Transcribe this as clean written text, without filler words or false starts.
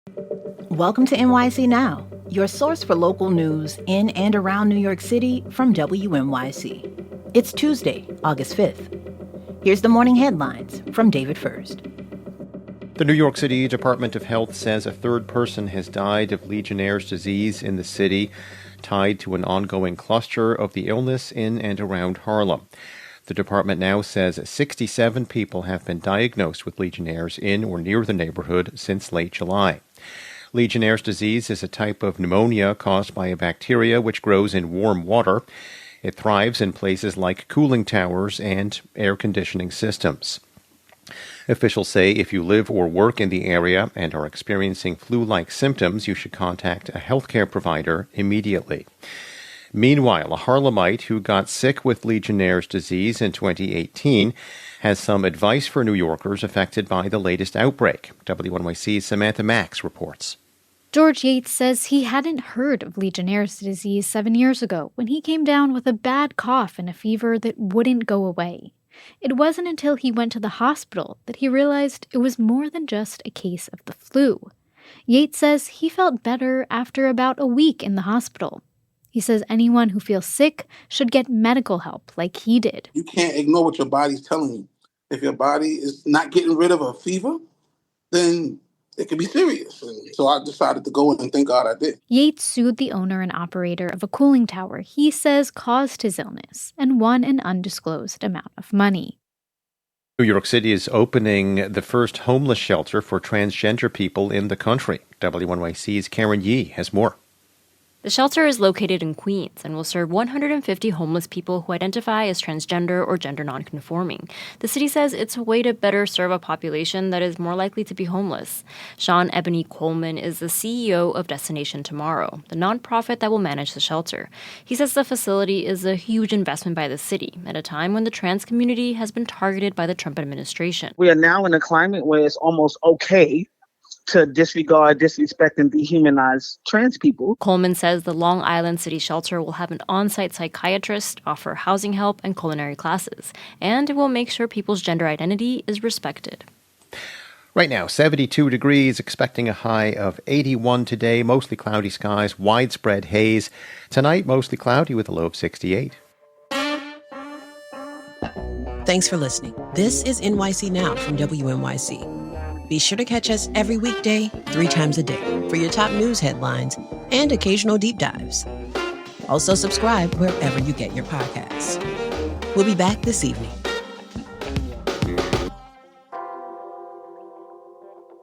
Welcome to NYC Now, your source for local news in and around New York City from WNYC. It's Tuesday, August 5th. Here's the morning headlines from David First. The New York City Department of Health says a third person has died of Legionnaires' disease in the city, tied to an ongoing cluster of the illness in and around Harlem. The department now says 67 people have been diagnosed with Legionnaires in or near the neighborhood since late July. Legionnaires' disease is a type of pneumonia caused by a bacteria which grows in warm water. It thrives in places like cooling towers and air conditioning systems. Officials say if you live or work in the area and are experiencing flu-like symptoms, you should contact a healthcare provider immediately. Meanwhile, a Harlemite who got sick with Legionnaires' disease in 2018 has some advice for New Yorkers affected by the latest outbreak. WNYC's Samantha Max reports. George Yates says he hadn't heard of Legionnaires' disease 7 years ago when he came down with a bad cough and a fever that wouldn't go away. It wasn't until he went to the hospital that he realized it was more than just a case of the flu. Yates says he felt better after about a week in the hospital. He says anyone who feels sick should get medical help like he did. You can't ignore what your body's telling you. If your body is not getting rid of a fever, then it could be serious. And so I decided to go in, and thank God I did. Yates sued the owner and operator of a cooling tower he says caused his illness and won an undisclosed amount of money. New York City is opening the first homeless shelter for transgender people in the country. WNYC's Karen Yee has more. The shelter is located in Queens and will serve 150 homeless people who identify as transgender or gender-nonconforming. The city says it's a way to better serve a population that is more likely to be homeless. Sean Ebony Coleman is the CEO of Destination Tomorrow, the nonprofit that will manage the shelter. He says the facility is a huge investment by the city at a time when the trans community has been targeted by the Trump administration. We are now in a climate where it's almost okay to disregard, disrespect, and dehumanize trans people. Coleman says the Long Island City Shelter will have an on-site psychiatrist, offer housing help and culinary classes, and it will make sure people's gender identity is respected. Right now, 72 degrees, expecting a high of 81 today, mostly cloudy skies, widespread haze. Tonight, mostly cloudy with a low of 68. Thanks for listening. This is NYC Now from WNYC. Be sure to catch us every weekday, 3 times a day, for your top news headlines and occasional deep dives. Also subscribe wherever you get your podcasts. We'll be back this evening.